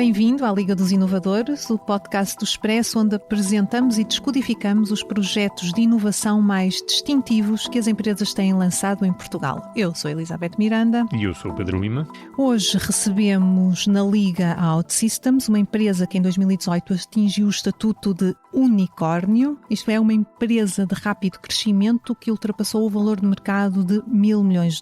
Bem-vindo à Liga dos Inovadores, o podcast do Expresso, onde apresentamos e descodificamos os projetos de inovação mais distintivos que as empresas têm lançado em Portugal. Eu sou Elizabeth Miranda. E eu sou o Pedro Lima. Hoje recebemos na Liga a OutSystems, uma empresa que em 2018 atingiu o estatuto de unicórnio. Isto é, uma empresa de rápido crescimento que ultrapassou o valor de mercado de $1.000 milhões.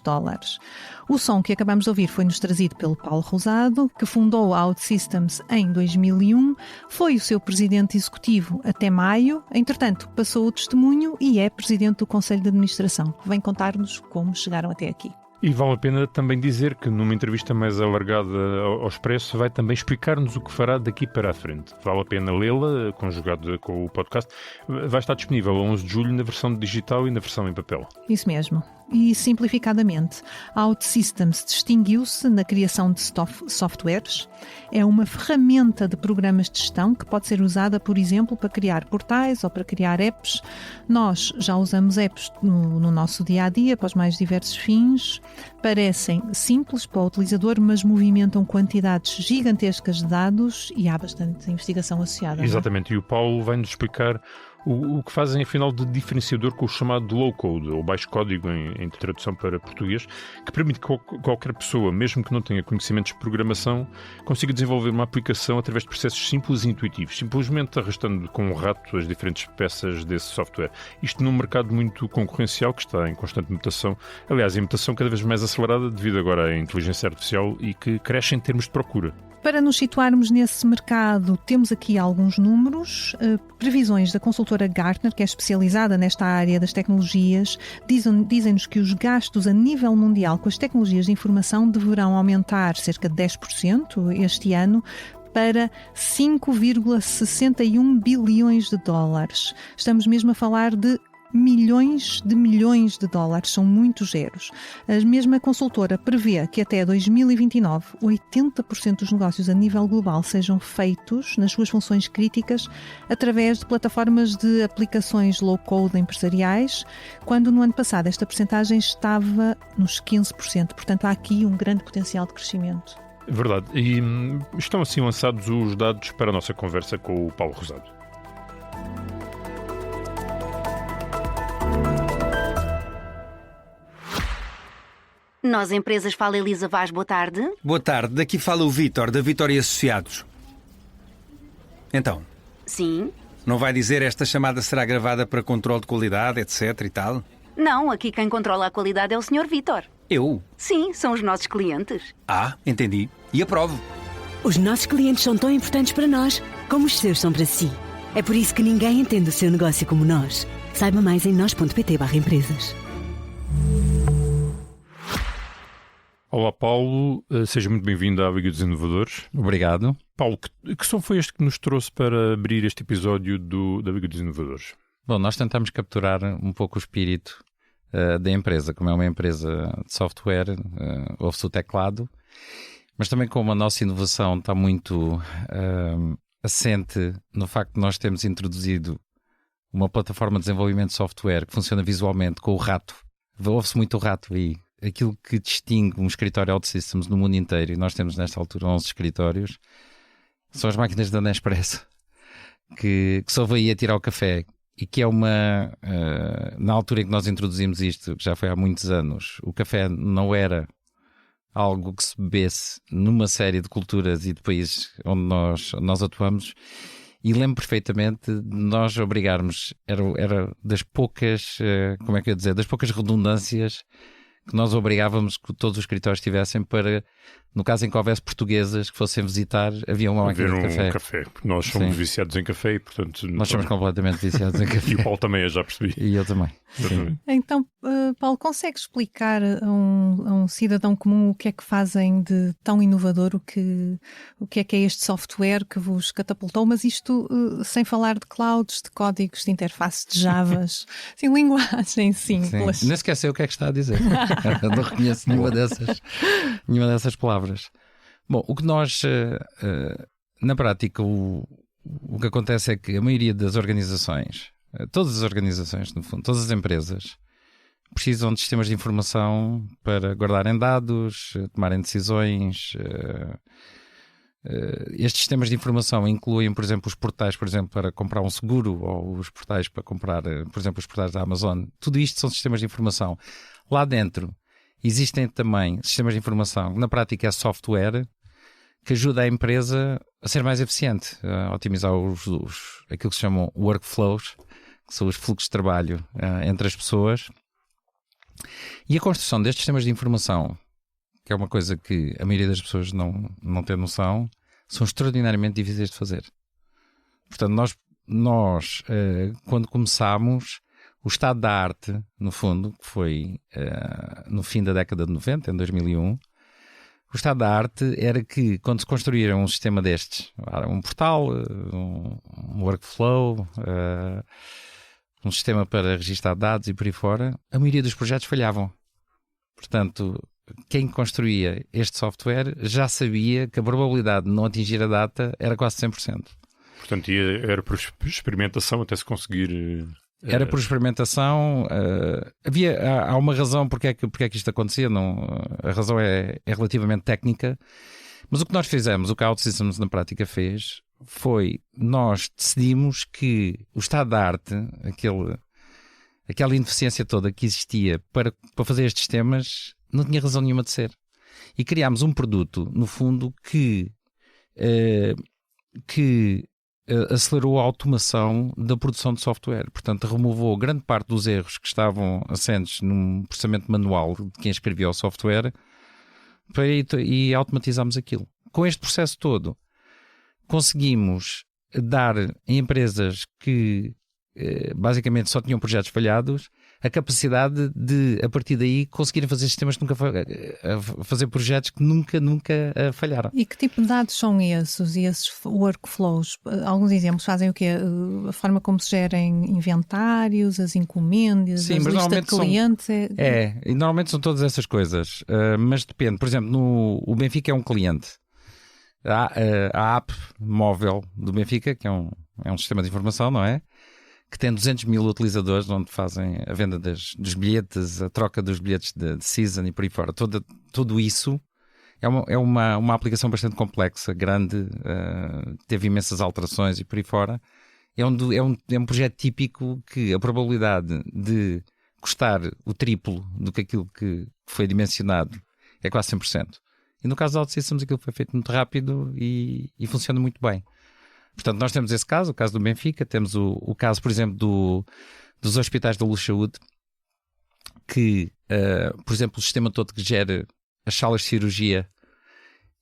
O som que acabamos de ouvir foi-nos trazido pelo Paulo Rosado, que fundou a OutSystems em 2001, foi o seu presidente executivo até maio, entretanto passou o testemunho e é presidente do Conselho de Administração. Vem contar-nos como chegaram até aqui. E vale a pena também dizer que numa entrevista mais alargada ao Expresso vai também explicar-nos o que fará daqui para a frente. Vale a pena lê-la, conjugado com o podcast. Vai estar disponível a 11 de julho na versão digital e na versão em papel. Isso mesmo. E simplificadamente, a OutSystems distinguiu-se na criação de softwares. É uma ferramenta de programas de gestão que pode ser usada, por exemplo, para criar portais ou para criar apps. Nós já usamos apps no nosso dia-a-dia para os mais diversos fins. Parecem simples para o utilizador, mas movimentam quantidades gigantescas de dados e há bastante investigação associada. Exatamente, e o Paulo vai-nos explicar o que fazem, afinal, de diferenciador com o chamado low-code, ou baixo código em tradução para português, que permite que qualquer pessoa, mesmo que não tenha conhecimentos de programação, consiga desenvolver uma aplicação através de processos simples e intuitivos, simplesmente arrastando com um rato as diferentes peças desse software. Isto num mercado muito concorrencial, que está em constante mutação, aliás, em mutação cada vez mais acelerada devido agora à inteligência artificial e que cresce em termos de procura. Para nos situarmos nesse mercado, temos aqui alguns números. Previsões da consultora Gartner, que é especializada nesta área das tecnologias, dizem-nos que os gastos a nível mundial com as tecnologias de informação deverão aumentar cerca de 10% este ano, para 5,61 bilhões de dólares. Estamos mesmo a falar de milhões de dólares, são muitos zeros. A mesma consultora prevê que até 2029, 80% dos negócios a nível global sejam feitos nas suas funções críticas através de plataformas de aplicações low-code empresariais, quando no ano passado esta percentagem estava nos 15%. Portanto, há aqui um grande potencial de crescimento. Verdade. E estão assim lançados os dados para a nossa conversa com o Paulo Rosado. Nós, Empresas, fala Elisa Vaz, boa tarde. Boa tarde, daqui fala o Vítor, da Vitória Associados. Então? Sim? Não vai dizer esta chamada será gravada para controle de qualidade, etc e tal? Não, aqui quem controla a qualidade é o Sr. Vítor. Eu? Sim, são os nossos clientes. Ah, entendi. E aprovo. Os nossos clientes são tão importantes para nós como os seus são para si. É por isso que ninguém entende o seu negócio como nós. Saiba mais em nós.pt/empresas. Olá, Paulo, seja muito bem-vindo à Liga dos Inovadores. Obrigado. Paulo, que som foi este que nos trouxe para abrir este episódio da Liga dos Inovadores? Bom, nós tentamos capturar um pouco o espírito da empresa. Como é uma empresa de software, ouve-se o teclado, mas também como a nossa inovação está muito assente no facto de nós termos introduzido uma plataforma de desenvolvimento de software que funciona visualmente com o rato. Ouve-se muito o rato aí. Aquilo que distingue um escritório OutSystems no mundo inteiro, e nós temos nesta altura 11 escritórios, são as máquinas da Nespresso, que só veio aí a tirar o café, e que é uma... na altura em que nós introduzimos isto, que já foi há muitos anos, o café não era algo que se bebesse numa série de culturas e de países onde nós atuamos, e lembro perfeitamente de nós obrigarmos, era das poucas, como é que eu ia dizer, das poucas redundâncias que nós obrigávamos que todos os escritórios tivessem para, no caso em que houvesse portuguesas que fossem visitar, havia uma máquina de café. Café, porque nós somos viciados em café e, portanto... Nós somos completamente viciados em café. E o Paulo também, eu já percebi. E eu também. Então, Paulo, consegue explicar a um cidadão comum o que é que fazem de tão inovador, o que é este software que vos catapultou, mas isto sem falar de clouds, de códigos, de interface, de javas, assim, linguagem simples. Sim. Nem sequer sei o que é que está a dizer. Não reconheço nenhuma dessas palavras. Bom, o que nós, na prática, o que acontece é que a maioria das organizações, todas as organizações, no fundo, todas as empresas, precisam de sistemas de informação para guardarem dados, tomarem decisões, estes sistemas de informação incluem, por exemplo, os portais, por exemplo, para comprar um seguro, ou os portais para comprar, por exemplo, os portais da Amazon. Tudo isto são sistemas de informação. Lá dentro existem também sistemas de informação, que na prática é software, que ajuda a empresa a ser mais eficiente, a otimizar aquilo que se chamam workflows, que são os fluxos de trabalho entre as pessoas. E a construção destes sistemas de informação, que é uma coisa que a maioria das pessoas não tem noção, são extraordinariamente difíceis de fazer. Portanto, nós quando começámos, o estado da arte, no fundo, que foi no fim da década de 90, em 2001, o estado da arte era que, quando se construíra um sistema destes, um portal, um workflow, um sistema para registrar dados e por aí fora, a maioria dos projetos falhavam. Portanto, quem construía este software já sabia que a probabilidade de não atingir a data era quase 100%. Portanto, era por experimentação até se conseguir... Era por experimentação. Há uma razão porque é que isto acontecia. A razão é relativamente técnica. Mas o que nós fizemos, o que a OutSystems na prática fez, foi nós decidimos que o estado da arte, aquela ineficiência toda que existia para fazer estes sistemas, não tinha razão nenhuma de ser. E criámos um produto, no fundo, que acelerou a automação da produção de software. Portanto, removou grande parte dos erros que estavam assentes num processamento manual de quem escrevia o software e automatizámos aquilo. Com este processo todo, conseguimos dar a empresas que basicamente só tinham projetos falhados a capacidade de, a partir daí, conseguirem fazer sistemas que fazer projetos que nunca falharam. E que tipo de dados são esses workflows? Alguns exemplos fazem o quê? A forma como se gerem inventários, as encomendas, sim, as listas de clientes? E normalmente são todas essas coisas, mas depende. Por exemplo, o Benfica é um cliente. A app móvel do Benfica, que é um sistema de informação, não é? Que tem 200 mil utilizadores, onde fazem a venda dos bilhetes, a troca dos bilhetes de season e por aí fora. Tudo isso é uma aplicação bastante complexa, grande, teve imensas alterações e por aí fora. É um projeto típico que a probabilidade de custar o triplo do que aquilo que foi dimensionado é quase 100%. E no caso da OutSystems aquilo foi feito muito rápido e funciona muito bem. Portanto, nós temos esse caso, o caso do Benfica, temos o caso, por exemplo, dos hospitais da Luz Saúde, que, por exemplo, o sistema todo que gera as salas de cirurgia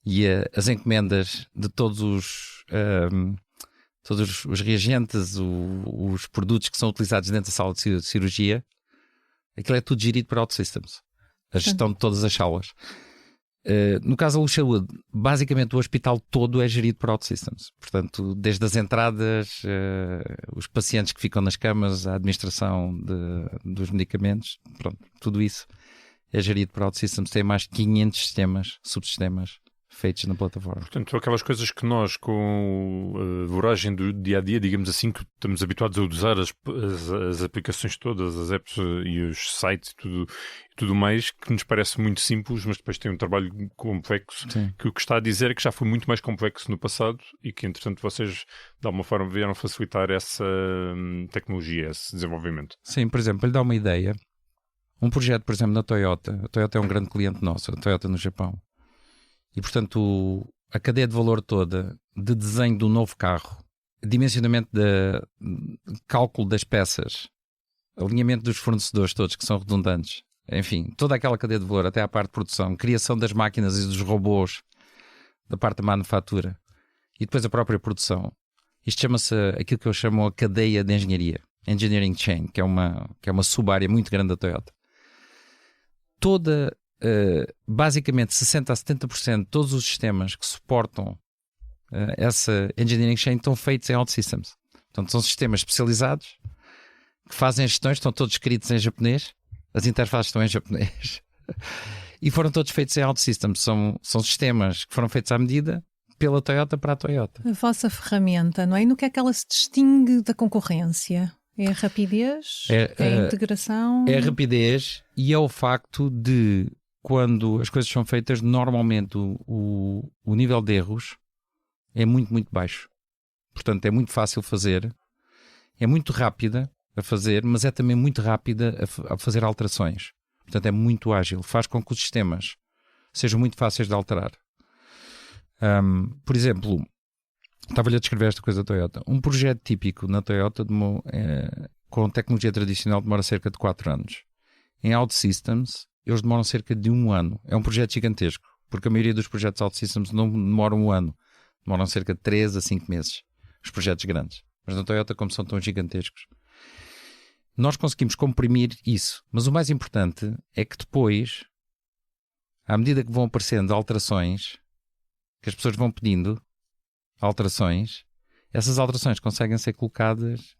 e as encomendas de todos os reagentes, os produtos que são utilizados dentro da sala de cirurgia, aquilo é tudo gerido por OutSystems, a gestão de todas as salas. No caso da Luz Saúde, basicamente o hospital todo é gerido por OutSystems. Portanto, desde as entradas, os pacientes que ficam nas camas, a administração dos medicamentos, pronto, tudo isso é gerido por OutSystems. Tem mais de 500 sistemas, subsistemas feitos na plataforma. Portanto, aquelas coisas que nós, com a voragem do dia-a-dia, digamos assim, que estamos habituados a usar as aplicações todas, as apps e os sites e tudo mais, que nos parece muito simples, mas depois tem um trabalho complexo. Sim. Que o que está a dizer é que já foi muito mais complexo no passado e que, entretanto, vocês, de alguma forma, vieram facilitar essa tecnologia, esse desenvolvimento. Sim, por exemplo, para lhe dar uma ideia, um projeto, por exemplo, na Toyota. A Toyota é um grande cliente nosso, a Toyota no Japão. E, portanto, a cadeia de valor toda de desenho do novo carro, dimensionamento cálculo das peças, alinhamento dos fornecedores todos que são redundantes, enfim, toda aquela cadeia de valor até à parte de produção, criação das máquinas e dos robôs da parte da manufatura e depois a própria produção. Isto chama-se aquilo que eu chamo a cadeia de engenharia, Engineering Chain, que é uma sub-área muito grande da Toyota. Basicamente 60% a 70% de todos os sistemas que suportam essa Engineering Chain estão feitos em OutSystems. Portanto, são sistemas especializados que fazem as gestões, estão todos escritos em japonês, as interfaces estão em japonês e foram todos feitos em OutSystems. São sistemas que foram feitos à medida pela Toyota para a Toyota. A vossa ferramenta, não é? E no que é que ela se distingue da concorrência? É a rapidez? É a integração? É a rapidez e é o facto de, quando as coisas são feitas, normalmente o nível de erros é muito, muito baixo. Portanto, é muito fácil fazer, é muito rápida a fazer, mas é também muito rápida a fazer alterações. Portanto, é muito ágil. Faz com que os sistemas sejam muito fáceis de alterar. Por exemplo, estava-lhe a descrever esta coisa da Toyota. Um projeto típico na Toyota com tecnologia tradicional demora cerca de 4 anos. Em OutSystems, eles demoram cerca de 1 ano. É um projeto gigantesco, porque a maioria dos projetos OutSystems não demoram 1 ano. Demoram cerca de 3 a 5 meses. Os projetos grandes. Mas na Toyota, como são tão gigantescos, nós conseguimos comprimir isso. Mas o mais importante é que depois, à medida que vão aparecendo alterações, que as pessoas vão pedindo alterações, essas alterações conseguem ser colocadas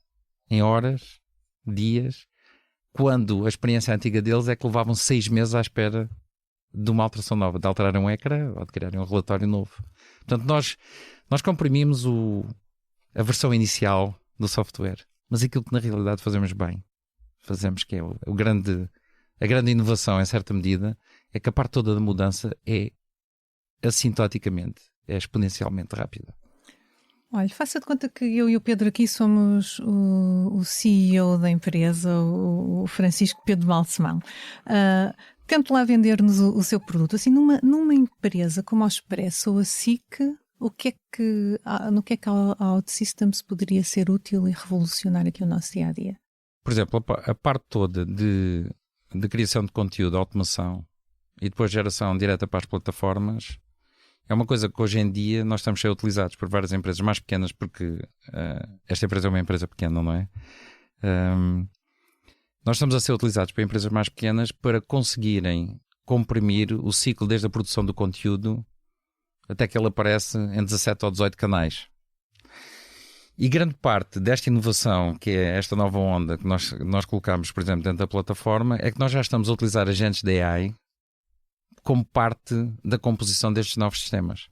em horas, dias, quando a experiência antiga deles é que levavam 6 meses à espera de uma alteração nova, de alterarem um ecrã ou de criarem um relatório novo. Portanto, nós comprimimos a versão inicial do software, mas aquilo que na realidade fazemos bem, fazemos que é a grande inovação em certa medida, é que a parte toda da mudança é assintoticamente, é exponencialmente rápida. Olha, faça de conta que eu e o Pedro aqui somos o CEO da empresa, o Francisco Pedro Balsemão. Tente lá vender-nos o seu produto. Assim, numa empresa como a Expresso ou a SIC, no que é que a OutSystems poderia ser útil e revolucionar aqui o nosso dia-a-dia? Por exemplo, a parte toda de criação de conteúdo, automação e depois geração direta para as plataformas é uma coisa que hoje em dia nós estamos a ser utilizados por várias empresas mais pequenas, porque esta empresa é uma empresa pequena, não é? Nós estamos a ser utilizados por empresas mais pequenas para conseguirem comprimir o ciclo desde a produção do conteúdo até que ele aparece em 17 ou 18 canais. E grande parte desta inovação, que é esta nova onda que nós colocamos, por exemplo, dentro da plataforma, é que nós já estamos a utilizar agentes de AI como parte da composição destes novos sistemas.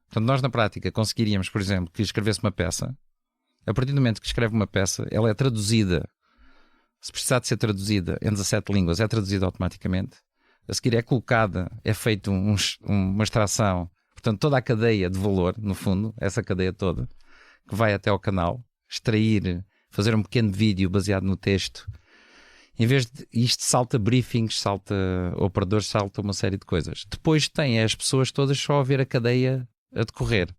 Portanto, nós na prática conseguiríamos, por exemplo, que escrevesse uma peça. A partir do momento que escreve uma peça, ela é traduzida. Se precisar de ser traduzida em 17 línguas, é traduzida automaticamente. A seguir é colocada, é feita uma extração. Portanto, toda a cadeia de valor, no fundo, essa cadeia toda, que vai até ao canal, extrair, fazer um pequeno vídeo baseado no texto. Em vez de isto, salta briefings, salta operadores, salta uma série de coisas. Depois tem as pessoas todas só a ver a cadeia a decorrer.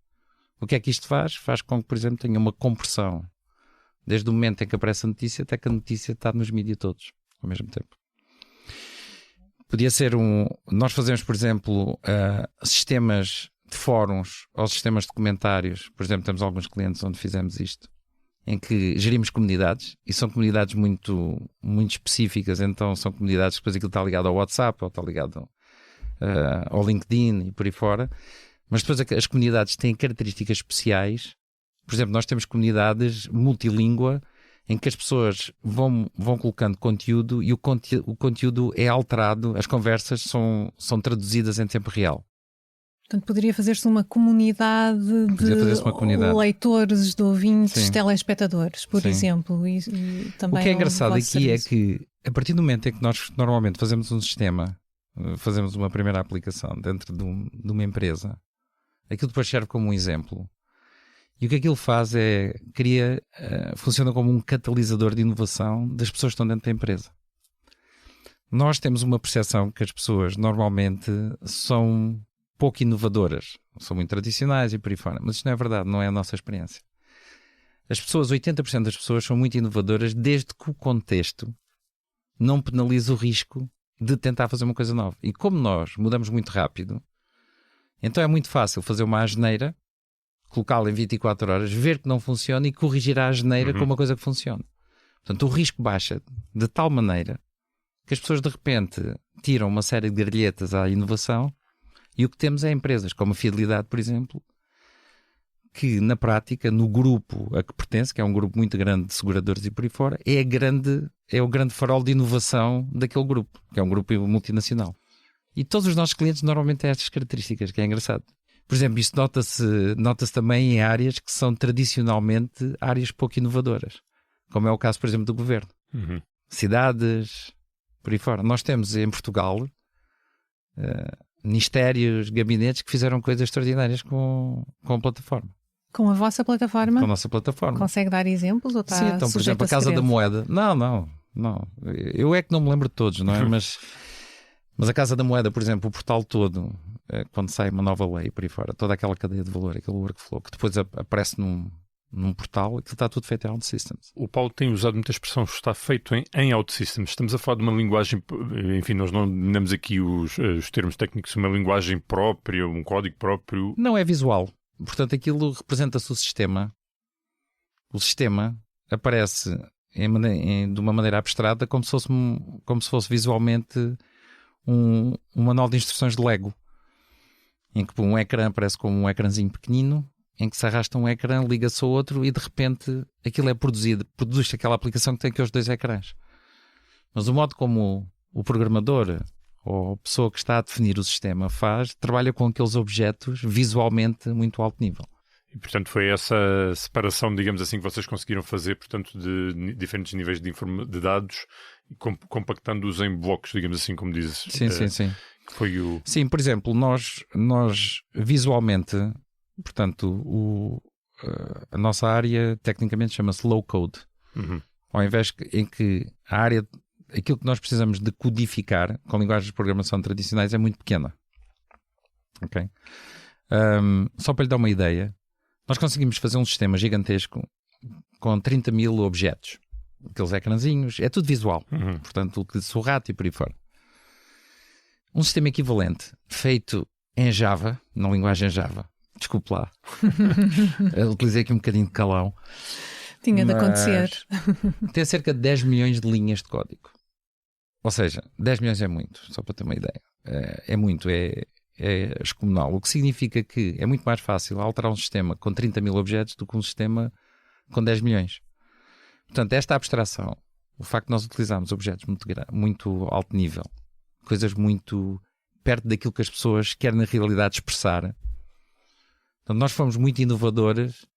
O que é que isto faz? Faz com que, por exemplo, tenha uma compressão. Desde o momento em que aparece a notícia até que a notícia está nos mídias todos, ao mesmo tempo. Podia ser nós fazemos, por exemplo, sistemas de fóruns ou sistemas de comentários. Por exemplo, temos alguns clientes onde fizemos isto, em que gerimos comunidades, e são comunidades muito, muito específicas. Então são comunidades que depois aquilo está ligado ao WhatsApp ou está ligado ao LinkedIn e por aí fora. Mas depois as comunidades têm características especiais. Por exemplo, nós temos comunidades multilíngua em que as pessoas vão colocando conteúdo e o conteúdo é alterado, as conversas são traduzidas em tempo real. Portanto, poderia fazer-se uma comunidade de leitores, de ouvintes, Sim. telespectadores, por Sim. exemplo. E também o que é engraçado aqui serviço. é que, a partir do momento em que nós normalmente fazemos um sistema, fazemos uma primeira aplicação dentro de uma empresa, aquilo depois serve como um exemplo. E o que aquilo faz é, funciona como um catalisador de inovação das pessoas que estão dentro da empresa. Nós temos uma percepção que as pessoas normalmente são pouco inovadoras, são muito tradicionais e por aí fora, mas isto não é verdade, não é a nossa experiência. As pessoas, 80% das pessoas são muito inovadoras desde que o contexto não penaliza o risco de tentar fazer uma coisa nova. E como nós mudamos muito rápido, então é muito fácil fazer uma asneira, colocá-la em 24 horas, ver que não funciona e corrigir a asneira com uma coisa que funciona. Portanto, o risco baixa de tal maneira que as pessoas de repente tiram uma série de gargalhetas à inovação. E o que temos é empresas como a Fidelidade, por exemplo, que na prática, no grupo a que pertence, que é um grupo muito grande de seguradores e por aí fora, é o grande farol de inovação daquele grupo, que é um grupo multinacional. E todos os nossos clientes normalmente têm estas características, que é engraçado. Por exemplo, isto nota-se também em áreas que são tradicionalmente áreas pouco inovadoras, como é o caso, por exemplo, do governo. Cidades, por aí fora. Nós temos em Portugal ministérios, gabinetes que fizeram coisas extraordinárias com a plataforma. Com a vossa plataforma? Com a nossa plataforma. Consegue dar exemplos ou está Sim, então, por exemplo, a Casa da Moeda. Não. Eu é que não me lembro de todos, não é? Mas a Casa da Moeda, por exemplo, o portal todo, quando sai uma nova lei por aí fora, toda aquela cadeia de valor, aquele workflow, que depois aparece num portal, aquilo está tudo feito em OutSystems. O Paulo tem usado muita expressão, está feito em OutSystems. Estamos a falar de uma linguagem, enfim, nós não damos aqui os termos técnicos, uma linguagem própria, um código próprio. Não é visual. Portanto, aquilo representa-se o sistema. O sistema aparece de uma maneira abstrata, como se fosse visualmente um manual de instruções de Lego, em que um ecrã aparece como um ecrãzinho pequenino, em que se arrasta um ecrã, liga-se ao outro e de repente aquilo é produzido. Produz-se aquela aplicação que tem aqueles 2 ecrãs. Mas o modo como o programador ou a pessoa que está a definir o sistema trabalha com aqueles objetos visualmente muito alto nível. E, portanto, foi essa separação, digamos assim, que vocês conseguiram fazer, portanto, de diferentes níveis de dados, compactando-os em blocos, digamos assim, como dizes. Sim. Que foi Sim, por exemplo, nós visualmente, portanto, a nossa área tecnicamente chama-se low code. Uhum. Ao invés em que a área, aquilo que nós precisamos de codificar com linguagens de programação tradicionais é muito pequena. Ok? Só para lhe dar uma ideia, nós conseguimos fazer um sistema gigantesco com 30 mil objetos. Aqueles ecrãzinhos, é tudo visual. Uhum. Portanto, o rato e por aí fora. Um sistema equivalente feito em Java, na linguagem Java. Desculpe lá. Eu utilizei aqui um bocadinho de calão. Tinha de acontecer. Tem cerca de 10 milhões de linhas de código. Ou seja, 10 milhões é muito, só para ter uma ideia. É muito, é excomunal. O que significa que é muito mais fácil alterar um sistema com 30 mil objetos do que um sistema com 10 milhões. Portanto, esta abstração, o facto de nós utilizarmos objetos muito alto nível, coisas muito perto daquilo que as pessoas querem na realidade expressar. Então, nós fomos muito inovadores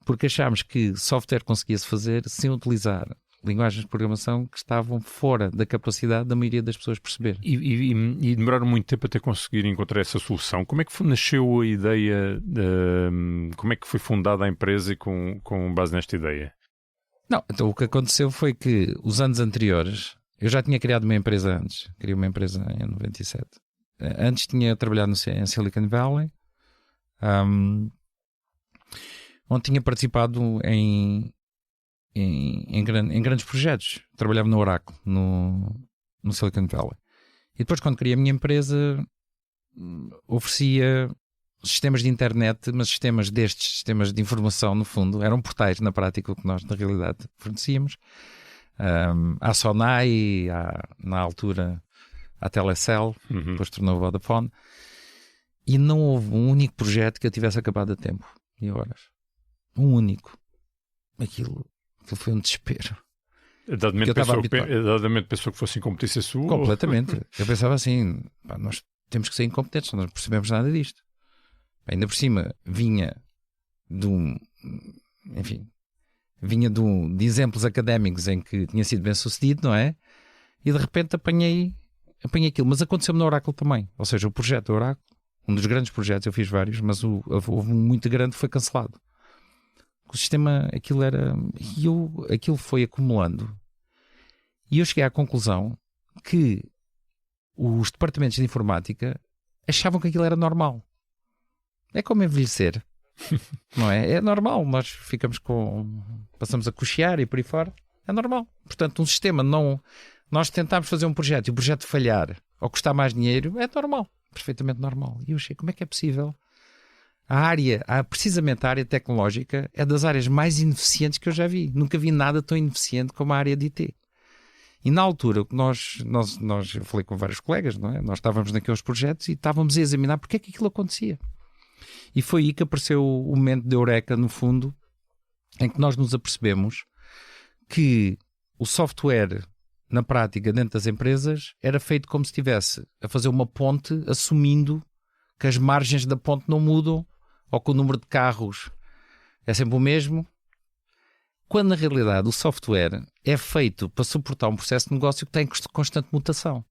porque achámos que software conseguia-se fazer sem utilizar linguagens de programação que estavam fora da capacidade da maioria das pessoas perceber. E demoraram muito tempo até conseguir encontrar essa solução. Como é que nasceu a ideia, como é que foi fundada a empresa e com base nesta ideia? Não, então o que aconteceu foi que os anos anteriores, eu já tinha criado uma empresa antes, criei uma empresa em 97. Antes tinha trabalhado em Silicon Valley, onde tinha participado em grandes projetos. Trabalhava no Oracle, no Silicon Valley. E depois, quando criei a minha empresa, oferecia sistemas de internet, mas sistemas de informação, no fundo, eram portais, na prática, o que nós, na realidade, fornecíamos. À Sonai, na altura, à Telecel, depois tornou Vodafone. E não houve um único projeto que eu tivesse acabado a tempo e horas. Um único. Aquilo foi um desespero. Dadamente pensou que fosse incompetência sua? Completamente. Eu pensava assim, nós temos que ser incompetentes, nós não percebemos nada disto. Ainda por cima, vinha de exemplos académicos em que tinha sido bem sucedido, não é? E de repente apanhei aquilo. Mas aconteceu-me no Oracle também. Ou seja, o projeto do Oracle, um dos grandes projetos, eu fiz vários, mas houve um muito grande, foi cancelado. O sistema, aquilo foi acumulando. E eu cheguei à conclusão que os departamentos de informática achavam que aquilo era normal. É como envelhecer, não é? É normal, nós passamos a cochear e por aí fora, é normal. Portanto, um sistema nós tentámos fazer um projeto e o projeto falhar ou custar mais dinheiro, é normal, perfeitamente normal. E eu achei, como é que é possível? Precisamente a área tecnológica é das áreas mais ineficientes que eu já vi. Nunca vi nada tão ineficiente como a área de IT. E na altura, eu falei com vários colegas, não é? Nós estávamos naqueles projetos e estávamos a examinar porque é que aquilo acontecia. E foi aí que apareceu o momento de eureka, no fundo, em que nós nos apercebemos que o software, na prática, dentro das empresas, era feito como se estivesse a fazer uma ponte, assumindo que as margens da ponte não mudam, ou que o número de carros é sempre o mesmo, quando na realidade o software é feito para suportar um processo de negócio que tem constante mutação.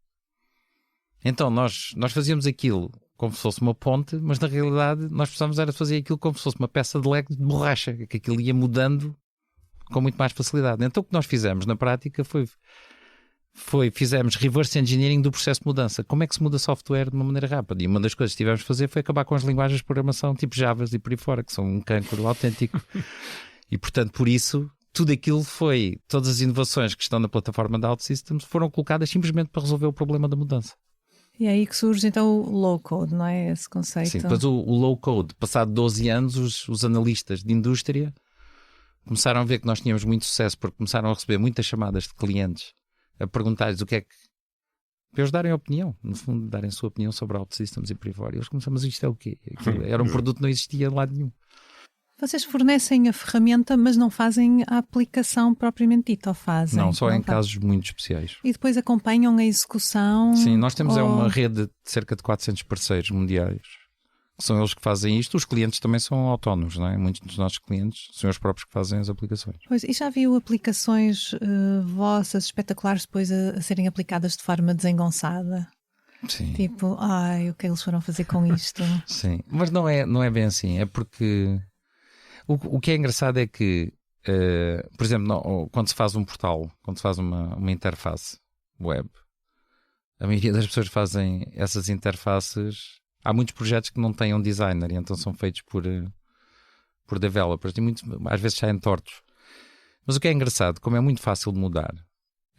Então nós fazíamos aquilo como se fosse uma ponte, mas na realidade nós precisávamos era fazer aquilo como se fosse uma peça de Lego de borracha, que aquilo ia mudando com muito mais facilidade. Então o que nós fizemos na prática fizemos reverse engineering do processo de mudança. Como é que se muda software de uma maneira rápida? E uma das coisas que tivemos a fazer foi acabar com as linguagens de programação tipo Java e por aí fora, que são um cancro autêntico. E portanto, por isso, tudo aquilo todas as inovações que estão na plataforma da OutSystems foram colocadas simplesmente para resolver o problema da mudança. E é aí que surge então o low-code, não é? Esse conceito. Sim, depois o low-code, passado 12 anos, os analistas de indústria começaram a ver que nós tínhamos muito sucesso, porque começaram a receber muitas chamadas de clientes a perguntar-lhes o que é que... para eles darem opinião, no fundo, darem a sua opinião sobre a OutSystems e por aí fora. E eles começaram, mas isto é o quê? Era um produto que não existia de lado nenhum. Vocês fornecem a ferramenta, mas não fazem a aplicação propriamente dita, ou fazem? Não, só em casos muito especiais. E depois acompanham a execução? Sim, nós temos uma rede de cerca de 400 parceiros mundiais. São eles que fazem isto. Os clientes também são autónomos, não é? Muitos dos nossos clientes são eles próprios que fazem as aplicações. Pois, e já viu aplicações vossas espetaculares depois a serem aplicadas de forma desengonçada? Sim. Tipo, o que eles foram fazer com isto? Sim, mas não é bem assim. É porque o que é engraçado é que, por exemplo, quando se faz um portal, quando se faz uma interface web, a maioria das pessoas fazem essas interfaces. Há muitos projetos que não têm um designer e então são feitos por developers e às vezes saem tortos. Mas o que é engraçado, como é muito fácil de mudar,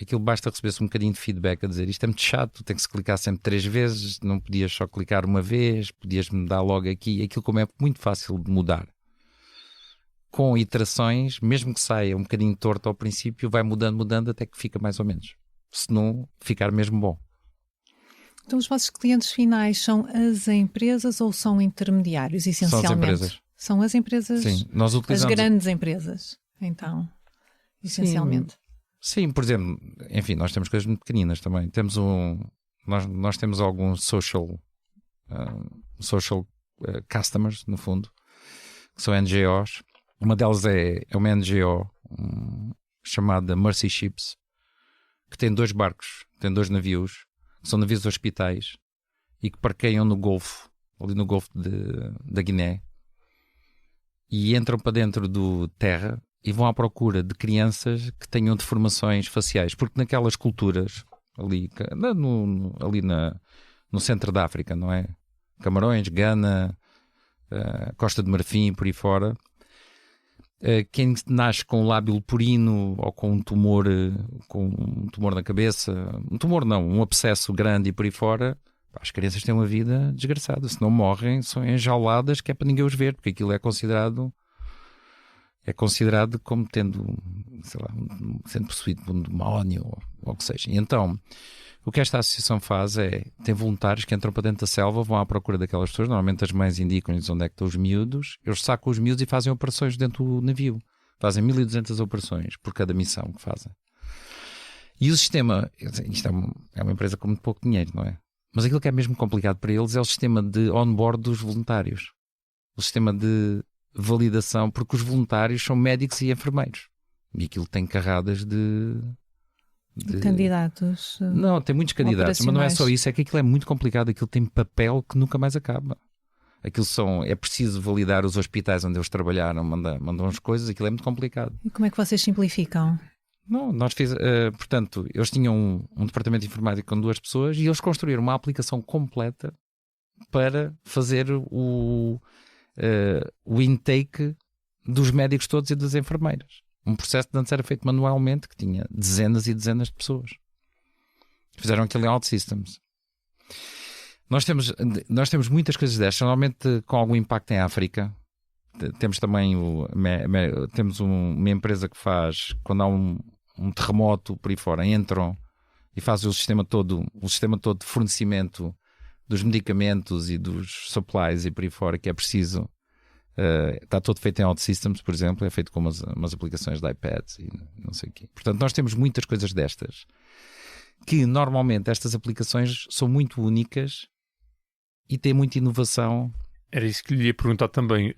aquilo basta receber-se um bocadinho de feedback a dizer isto é muito chato, tem que se clicar sempre 3 vezes, não podias só clicar uma vez, podias mudar logo aqui. Aquilo, como é muito fácil de mudar, com iterações, mesmo que saia um bocadinho torto ao princípio, vai mudando até que fica mais ou menos. Se não ficar mesmo bom. Então os vossos clientes finais são as empresas ou são intermediários, essencialmente? São as empresas. São as empresas, sim, nós utilizamos... as grandes empresas, então, essencialmente. Sim, por exemplo, enfim, nós temos coisas muito pequeninas também. Temos nós temos alguns social customers, no fundo, que são NGOs. Uma delas é uma NGO chamada Mercy Ships, que tem 2 barcos, tem 2 navios, que são navios de hospitais e que parqueiam no Golfo, ali no Golfo da Guiné, e entram para dentro do terra e vão à procura de crianças que tenham deformações faciais, porque naquelas culturas ali no centro da África, não é? Camarões, Gana, Costa de Marfim, por aí fora, quem nasce com um lábio leporino ou com um tumor na cabeça, um tumor não, um abscesso grande e por aí fora, as crianças têm uma vida desgraçada. Se não morrem, são enjauladas, que é para ninguém os ver, porque aquilo é considerado como tendo, sei lá, sendo possuído por um demónio ou o que seja. E então, o que esta associação faz tem voluntários que entram para dentro da selva, vão à procura daquelas pessoas, normalmente as mães indicam-lhes onde é que estão os miúdos, eles sacam os miúdos e fazem operações dentro do navio. Fazem 1200 operações por cada missão que fazem. E o sistema, isto é uma empresa com muito pouco dinheiro, não é? Mas aquilo que é mesmo complicado para eles é o sistema de on-board dos voluntários. O sistema de validação, porque os voluntários são médicos e enfermeiros. E aquilo tem carradas de candidatos. Não, tem muitos candidatos, mas não é só isso, é que aquilo é muito complicado, aquilo tem papel que nunca mais acaba. Aquilo é preciso validar os hospitais onde eles trabalharam, mandam as coisas, aquilo é muito complicado. E como é que vocês simplificam? Não, portanto, eles tinham um departamento de informática com 2 pessoas e eles construíram uma aplicação completa para fazer o intake dos médicos todos e das enfermeiras. Um processo que antes era feito manualmente, que tinha dezenas e dezenas de pessoas. Fizeram aquilo em OutSystems. Nós temos muitas coisas destas, normalmente com algum impacto em África. Temos também temos uma empresa que faz, quando há um terremoto por aí fora, entram e fazem o sistema todo de fornecimento dos medicamentos e dos supplies e por aí fora, que é preciso. Está todo feito em OutSystems, por exemplo, é feito com umas aplicações de iPads e não sei o quê. Portanto, nós temos muitas coisas destas, que normalmente estas aplicações são muito únicas e têm muita inovação. Era isso que lhe ia perguntar também.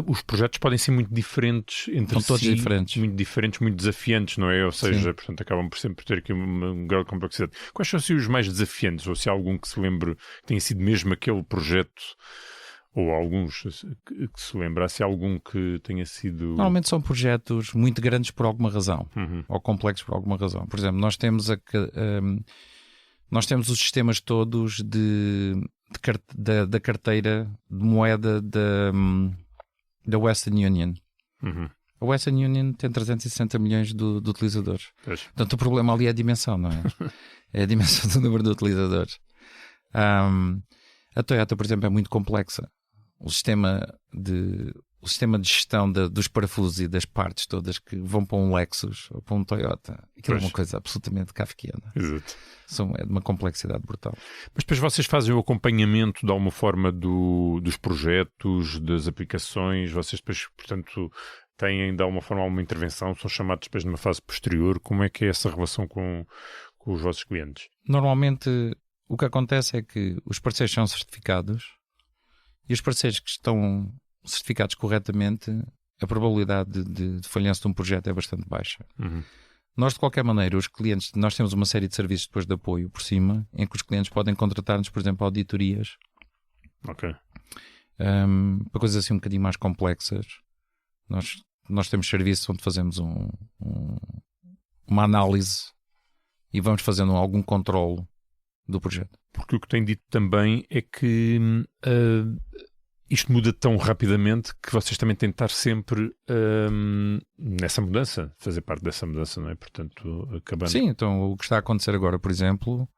os projetos podem ser muito diferentes entre São todos si, diferentes. muito diferentes, muito desafiantes, não é? Ou seja, Sim. portanto, acabam por sempre ter aqui um grau de complexidade. Quais são assim, os mais desafiantes? Ou se há algum que se lembre que tenha sido mesmo aquele projeto, ou alguns que se lembrasse, algum que tenha sido... Normalmente são projetos muito grandes por alguma razão, Uhum. ou complexos por alguma razão. Por exemplo, nós temos os sistemas todos da carteira de moeda da Western Union. Uhum. A Western Union tem 360 milhões de utilizadores. Pois. Portanto, o problema ali é a dimensão, não é? É a dimensão do número de utilizadores. A Toyota, por exemplo, é muito complexa. O sistema de gestão dos parafusos e das partes todas que vão para um Lexus ou para um Toyota, aquilo é uma coisa absolutamente kafkiana. Exato. É de uma complexidade brutal. Mas depois vocês fazem o acompanhamento de alguma forma dos projetos, das aplicações, vocês depois, portanto, têm de alguma forma alguma intervenção, são chamados depois numa fase posterior. Como é que é essa relação com os vossos clientes? Normalmente o que acontece é que os parceiros são certificados e os parceiros que estão certificados corretamente, a probabilidade de falhança de um projeto é bastante baixa. Uhum. Nós, de qualquer maneira, os clientes, nós temos uma série de serviços depois de apoio por cima, em que os clientes podem contratar-nos, por exemplo, auditorias, Ok. para coisas assim um bocadinho mais complexas. Nós temos serviços onde fazemos uma análise e vamos fazendo algum controle do projeto. Porque o que tem dito também é que isto muda tão rapidamente que vocês também têm de estar sempre nessa mudança, fazer parte dessa mudança, não é? Portanto, acabando... Sim, então o que está a acontecer agora, por exemplo,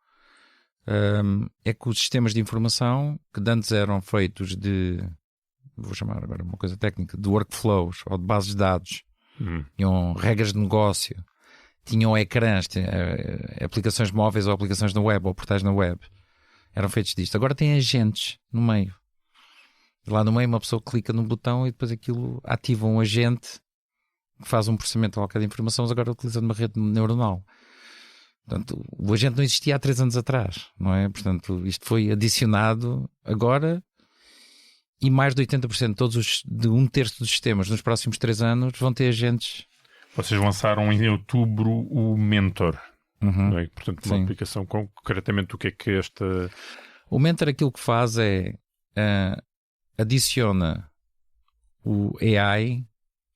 é que os sistemas de informação que antes eram feitos vou chamar agora uma coisa técnica, de workflows ou de bases de dados, tinham regras de negócio, tinham ecrãs, aplicações móveis ou aplicações na web ou portais na web, eram feitos disto. Agora tem agentes no meio. Lá no meio uma pessoa clica num botão e depois aquilo ativa um agente que faz um processamento qualquer de informação, mas agora utilizando uma rede neuronal. Portanto, o agente não existia há 3 anos atrás, não é? Portanto, isto foi adicionado agora e mais de 80%, de 1/3 dos sistemas nos próximos 3 anos vão ter agentes. Vocês lançaram em outubro o Mentor, não é? Portanto, uma Sim. aplicação concretamente o que é que esta... O Mentor aquilo que faz é adiciona o AI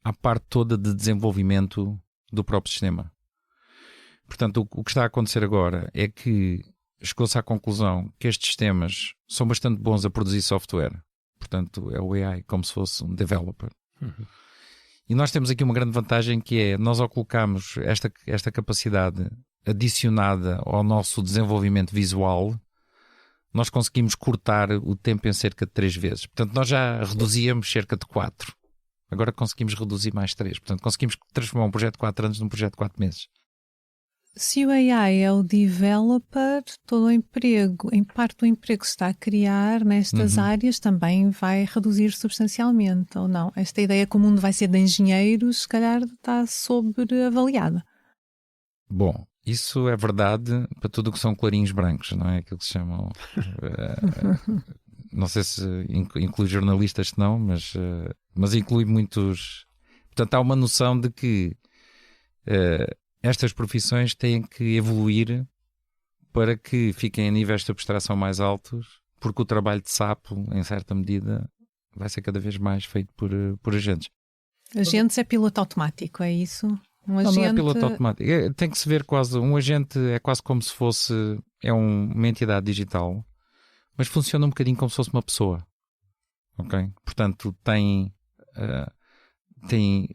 à parte toda de desenvolvimento do próprio sistema. Portanto, o que está a acontecer agora é que chegou-se à conclusão que estes sistemas são bastante bons a produzir software. Portanto, é o AI como se fosse um developer. E nós temos aqui uma grande vantagem que é, nós ao colocarmos esta capacidade adicionada ao nosso desenvolvimento visual, nós conseguimos cortar o tempo em cerca de 3 vezes. Portanto, nós já reduzíamos cerca de 4. Agora conseguimos reduzir mais 3. Portanto, conseguimos transformar um projeto de 4 anos num projeto de 4 meses. Se o AI é o developer, todo o emprego, em parte do emprego que se está a criar nestas áreas também vai reduzir substancialmente, ou não? Esta ideia que o mundo vai ser de engenheiros, se calhar está sobreavaliada. Bom, isso é verdade para tudo o que são clarinhos brancos, não é? Aquilo que se chamam... não sei se inclui jornalistas, se não, mas inclui muitos... Portanto, há uma noção de que estas profissões têm que evoluir para que fiquem a níveis de abstração mais altos, porque o trabalho de sapo, em certa medida, vai ser cada vez mais feito por agentes. Agentes é piloto automático, é isso? Não é piloto automático. Tem que se ver quase... Um agente é quase como se fosse... É uma entidade digital, mas funciona um bocadinho como se fosse uma pessoa. Ok? Portanto,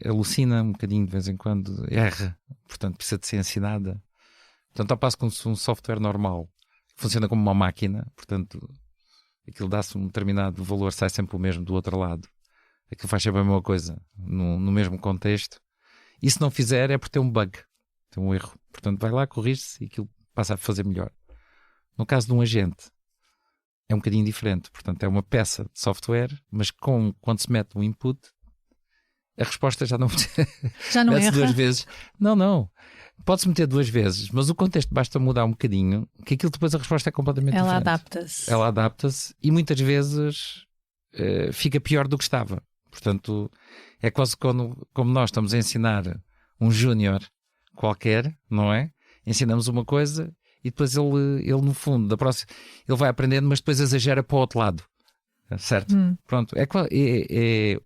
alucina um bocadinho de vez em quando, erra, portanto precisa de ser ensinada. Portanto, ao passo que um software normal funciona como uma máquina, portanto aquilo dá-se um determinado valor, sai sempre o mesmo do outro lado, aquilo faz sempre a mesma coisa no mesmo contexto, e se não fizer é porque tem um bug, tem um erro, portanto vai lá, corrige-se e aquilo passa a fazer melhor. No caso de um agente é um bocadinho diferente, portanto é uma peça de software, mas quando se mete um input, a resposta já não erra? 2 vezes. Não. Pode-se meter 2 vezes, mas o contexto basta mudar um bocadinho, que aquilo depois a resposta é completamente diferente. Ela adapta-se. Ela adapta-se e muitas vezes fica pior do que estava. Portanto, é quase como nós estamos a ensinar um júnior qualquer, não é? Ensinamos uma coisa e depois ele no fundo, ele vai aprendendo, mas depois exagera para o outro lado. Certo? Pronto. É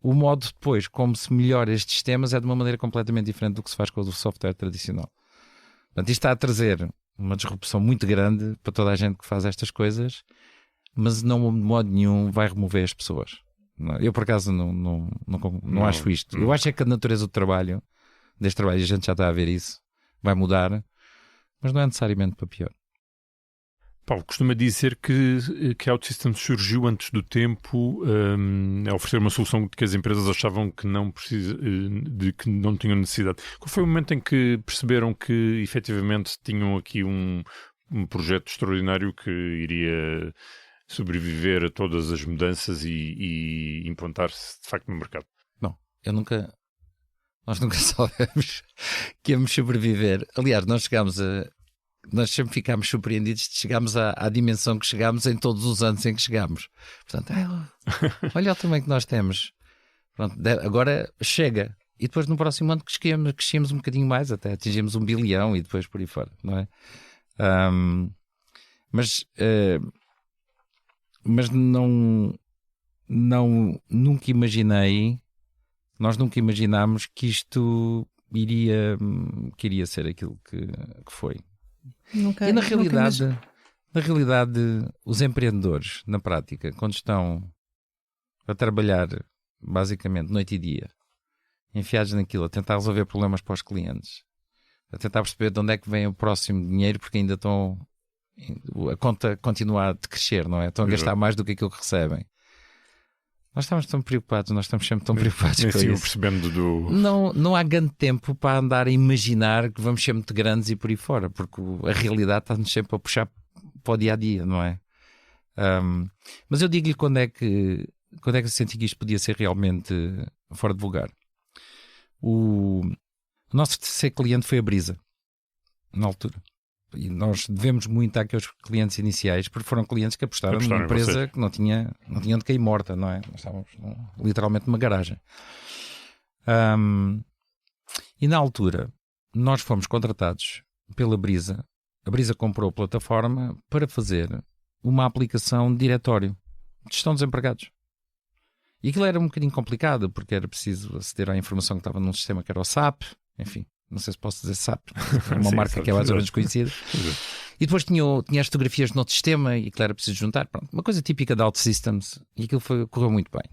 o modo depois, como se melhora estes sistemas, é de uma maneira completamente diferente do que se faz com o software tradicional. Portanto, isto está a trazer uma disrupção muito grande para toda a gente que faz estas coisas, mas não de modo nenhum vai remover as pessoas. Eu, por acaso, não acho isto. Eu acho é que a natureza do trabalho, deste trabalho, e a gente já está a ver isso, vai mudar, mas não é necessariamente para pior. Paulo, costuma dizer que a OutSystems surgiu antes do tempo a oferecer uma solução que as empresas achavam que que não tinham necessidade. Qual foi o momento em que perceberam que efetivamente tinham aqui um projeto extraordinário que iria sobreviver a todas as mudanças e implantar-se de facto no mercado? Não, nós nunca soubemos que íamos sobreviver. Aliás, nós sempre ficámos surpreendidos de chegarmos à dimensão que chegámos em todos os anos em que chegámos. Portanto, olha o tamanho que nós temos. Pronto, agora chega. E depois no próximo ano crescíamos um bocadinho mais, até atingimos 1 bilhão e depois por aí fora, não é? Mas nunca imaginámos que isto iria ser aquilo que foi. E na realidade, os empreendedores, na prática, quando estão a trabalhar basicamente noite e dia, enfiados naquilo, a tentar resolver problemas para os clientes, a tentar perceber de onde é que vem o próximo dinheiro, porque ainda a conta continua a crescer, não é? Estão a gastar mais do que aquilo que recebem. Nós estamos tão preocupados, nós estamos sempre tão preocupados com isso. Percebendo Não há grande tempo para andar a imaginar que vamos ser muito grandes e por aí fora, porque a realidade está-nos sempre a puxar para o dia-a-dia, não é? Mas eu digo-lhe quando é que eu senti que isto podia ser realmente fora de lugar. O nosso terceiro cliente foi a Brisa, na altura. E nós devemos muito àqueles clientes iniciais, porque foram clientes que apostaram numa empresa que não tinha de cair morta, não é? Nós estávamos literalmente numa garagem. E na altura, nós fomos contratados pela Brisa. A Brisa comprou a plataforma para fazer uma aplicação de diretório de gestão dos empregados. E aquilo era um bocadinho complicado, porque era preciso aceder à informação que estava num sistema que era o SAP, enfim. Não sei se posso dizer SAP, é uma marca que é mais ou menos conhecida. E depois tinha as fotografias no outro sistema e que era preciso juntar. Pronto, uma coisa típica da OutSystems, e aquilo correu muito bem.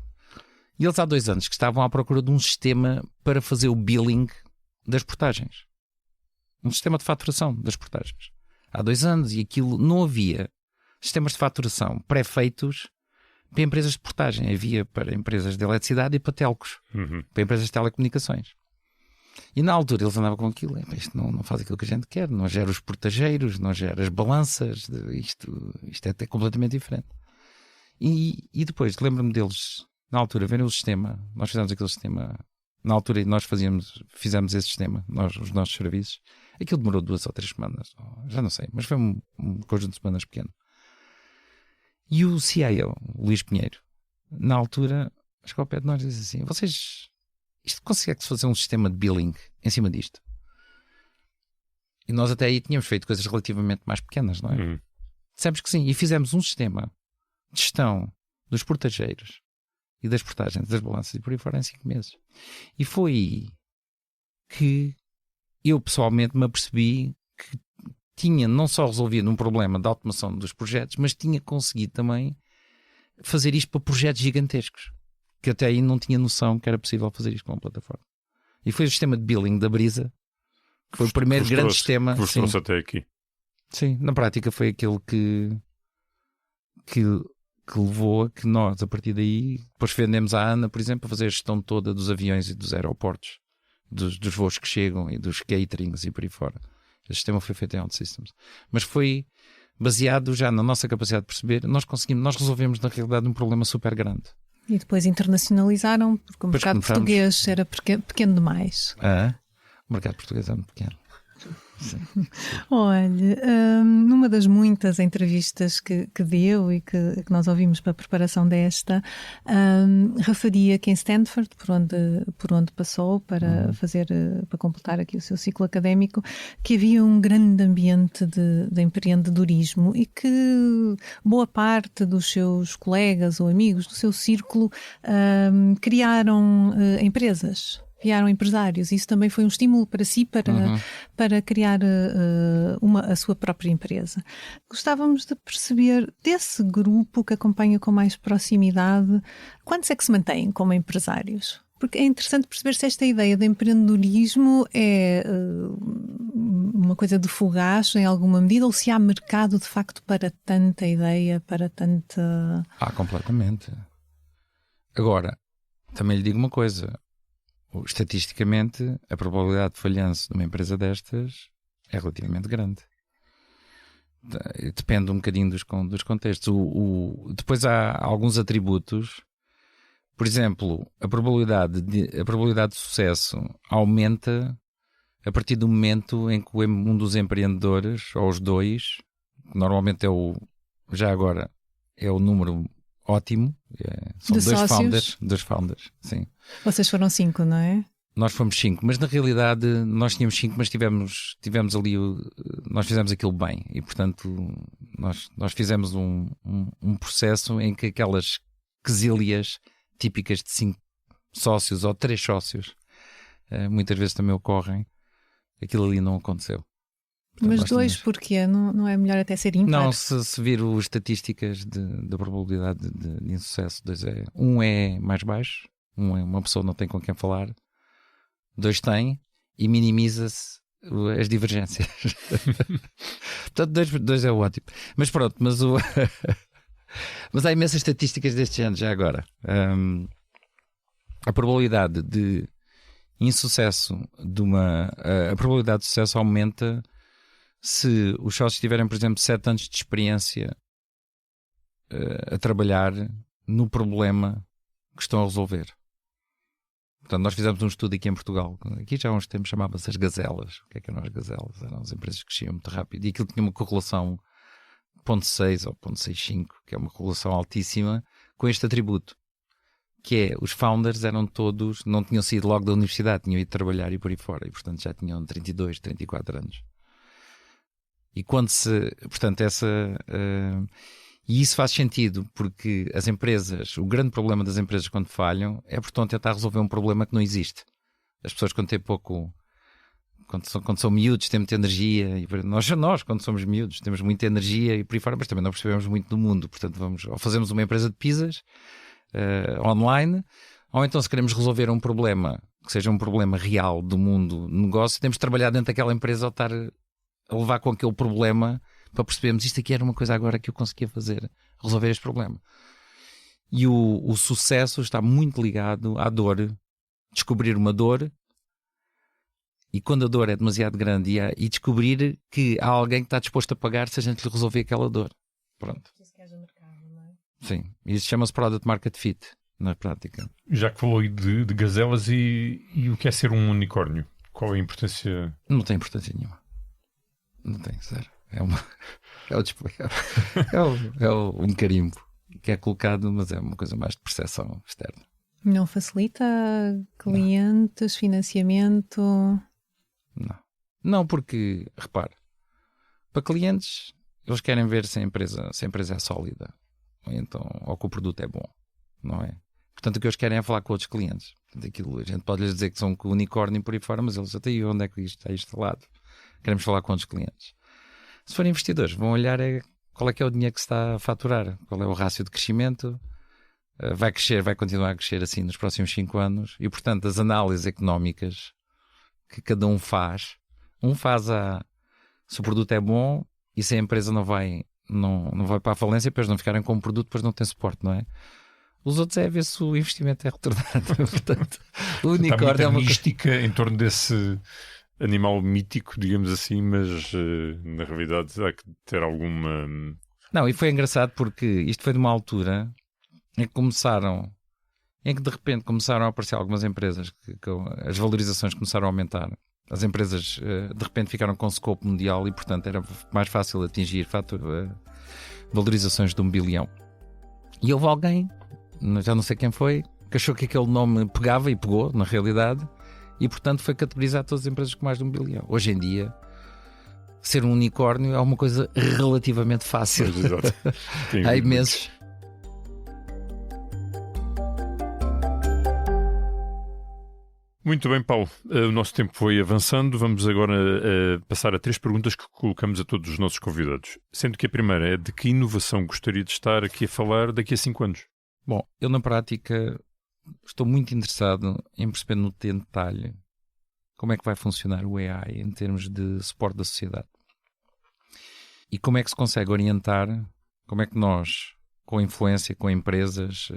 E eles há 2 anos que estavam à procura de um sistema para fazer o billing das portagens. Um sistema de faturação das portagens. Há 2 anos, e aquilo não havia sistemas de faturação pré-feitos para empresas de portagem. Havia para empresas de eletricidade e para telcos, para empresas de telecomunicações. E na altura eles andavam com aquilo, isto não faz aquilo que a gente quer, não gera os portageiros, não gera as balanças, isto é até completamente diferente. E depois lembro-me deles, na altura, verem o sistema, nós fizemos aquele sistema, na altura nós fizemos esse sistema, os nossos serviços, aquilo demorou 2 ou 3 semanas, já não sei, mas foi um conjunto de semanas pequeno. E o CIO, o Luís Pinheiro, na altura, chegou ao pé de nós e disse assim, isto consegue-se fazer um sistema de billing em cima disto? E nós até aí tínhamos feito coisas relativamente mais pequenas, não é? Dissemos que sim, e fizemos um sistema de gestão dos portageiros e das portagens, das balanças e por aí fora em 5 meses. E foi aí que eu pessoalmente me apercebi que tinha não só resolvido um problema da automação dos projetos, mas tinha conseguido também fazer isto para projetos gigantescos. Que até aí não tinha noção que era possível fazer isto com a plataforma. E foi o sistema de billing da Brisa, que foi o primeiro grande sistema que vos trouxe até aqui. Sim, na prática foi aquele que levou a que nós, a partir daí, depois vendemos à ANA, por exemplo, a fazer a gestão toda dos aviões e dos aeroportos, dos voos que chegam e dos caterings e por aí fora. O sistema foi feito em OutSystems. Mas foi baseado já na nossa capacidade de perceber, nós resolvemos na realidade um problema super grande. E depois internacionalizaram, porque o mercado português era pequeno demais. O mercado português é muito pequeno. Olha, numa das muitas entrevistas que deu e que nós ouvimos para a preparação desta, referia que em Stanford, por onde passou para completar aqui o seu ciclo académico, que havia um grande ambiente de empreendedorismo e que boa parte dos seus colegas ou amigos do seu círculo criaram empresas. Criaram empresários. Isso também foi um estímulo para si para criar a sua própria empresa. Gostávamos de perceber desse grupo que acompanha com mais proximidade, quantos é que se mantêm como empresários? Porque é interessante perceber se esta ideia de empreendedorismo é uma coisa de fugaz em alguma medida ou se há mercado de facto para tanta ideia, para tanta... Completamente. Agora, também lhe digo uma coisa. Estatisticamente, a probabilidade de falhanço de uma empresa destas é relativamente grande. Depende um bocadinho dos contextos. Depois há alguns atributos. Por exemplo, a probabilidade de sucesso aumenta a partir do momento em que um dos empreendedores, ou os dois, normalmente já agora é o número ótimo, são dois founders, sim. Vocês foram 5, não é? Nós fomos 5, mas na realidade nós tínhamos 5, mas tivemos ali, nós fizemos aquilo bem e portanto nós fizemos um processo em que aquelas quesílias típicas de 5 sócios ou 3 sócios muitas vezes também ocorrem, aquilo ali não aconteceu. Portanto, mas 2 porquê? Não é melhor até ser ímpar? Não, se vir as estatísticas da probabilidade de insucesso, 2 é mais baixo, uma pessoa não tem com quem falar, 2 tem e minimiza-se as divergências. Portanto, 2 é ótimo. Mas pronto, mas há imensas estatísticas deste género já agora. A probabilidade de insucesso a probabilidade de sucesso aumenta se os sócios tiverem, por exemplo, 7 anos de experiência a trabalhar no problema que estão a resolver. Portanto, nós fizemos um estudo aqui em Portugal. Aqui já há uns tempos chamava-se as gazelas. O que eram as gazelas? Eram as empresas que cresciam muito rápido. E aquilo tinha uma correlação 0.6 ou 0.65, que é uma correlação altíssima, com este atributo. Que é, os founders eram todos, não tinham saído logo da universidade, tinham ido trabalhar e por aí fora. E, portanto, já tinham 32, 34 anos. E portanto, e isso faz sentido porque as empresas, o grande problema das empresas quando falham é porque estão a tentar resolver um problema que não existe. As pessoas quando são miúdos têm muita energia, e nós quando somos miúdos temos muita energia e por aí fora, mas também não percebemos muito do mundo, portanto ou fazemos uma empresa de pizzas online, ou então se queremos resolver um problema que seja um problema real do mundo, negócio, temos de trabalhar dentro daquela empresa ou estar a levar com aquele problema para percebermos isto aqui era uma coisa agora que eu conseguia fazer, resolver este problema. E o sucesso está muito ligado à dor, descobrir uma dor, e quando a dor é demasiado grande e descobrir que há alguém que está disposto a pagar se a gente lhe resolver aquela dor. Pronto. Sim, isso chama-se Product Market Fit na prática. Já que falou aí de gazelas e o que é ser um unicórnio? Qual é a importância? Não tem importância nenhuma. Não tem, zero. É um carimbo que é colocado, mas é uma coisa mais de percepção externa. Não facilita clientes, financiamento? Não, porque, repare, para clientes, eles querem ver se a empresa é sólida, ou que o produto é bom, não é? Portanto, o que eles querem é falar com outros clientes. Portanto, a gente pode lhes dizer que são um unicórnio por aí fora, mas eles até aí onde é que isto está instalado? Queremos falar com outros clientes. Se forem investidores, vão olhar qual é que é o dinheiro que se está a faturar, qual é o rácio de crescimento, vai crescer, vai continuar a crescer assim nos próximos 5 anos, e portanto as análises económicas que cada um faz se o produto é bom e se a empresa não vai para a falência, depois não ficarem com um produto, depois não tem suporte, não é? Os outros é ver se o investimento é retornado. Portanto, o unicórnio é uma mística em torno desse animal mítico, digamos assim, mas na realidade há que ter alguma... Não, e foi engraçado porque isto foi de uma altura em que de repente começaram a aparecer algumas empresas que as valorizações começaram a aumentar As empresas de repente ficaram com scope mundial e, portanto, era mais fácil atingir valorizações de 1 bilhão. E houve alguém, já não sei quem foi, que achou que aquele nome pegava, e pegou, na realidade, e, portanto, foi categorizar todas as empresas com mais de 1 bilhão. Hoje em dia, ser um unicórnio é uma coisa relativamente fácil. Há imensos. Muito bem, Paulo. O nosso tempo foi avançando. Vamos agora passar a 3 perguntas que colocamos a todos os nossos convidados. Sendo que a primeira é: de que inovação gostaria de estar aqui a falar daqui a 5 anos? Bom, eu na prática estou muito interessado em perceber no detalhe como é que vai funcionar o AI em termos de suporte da sociedade. E como é que se consegue orientar, como é que nós, com influência, com empresas,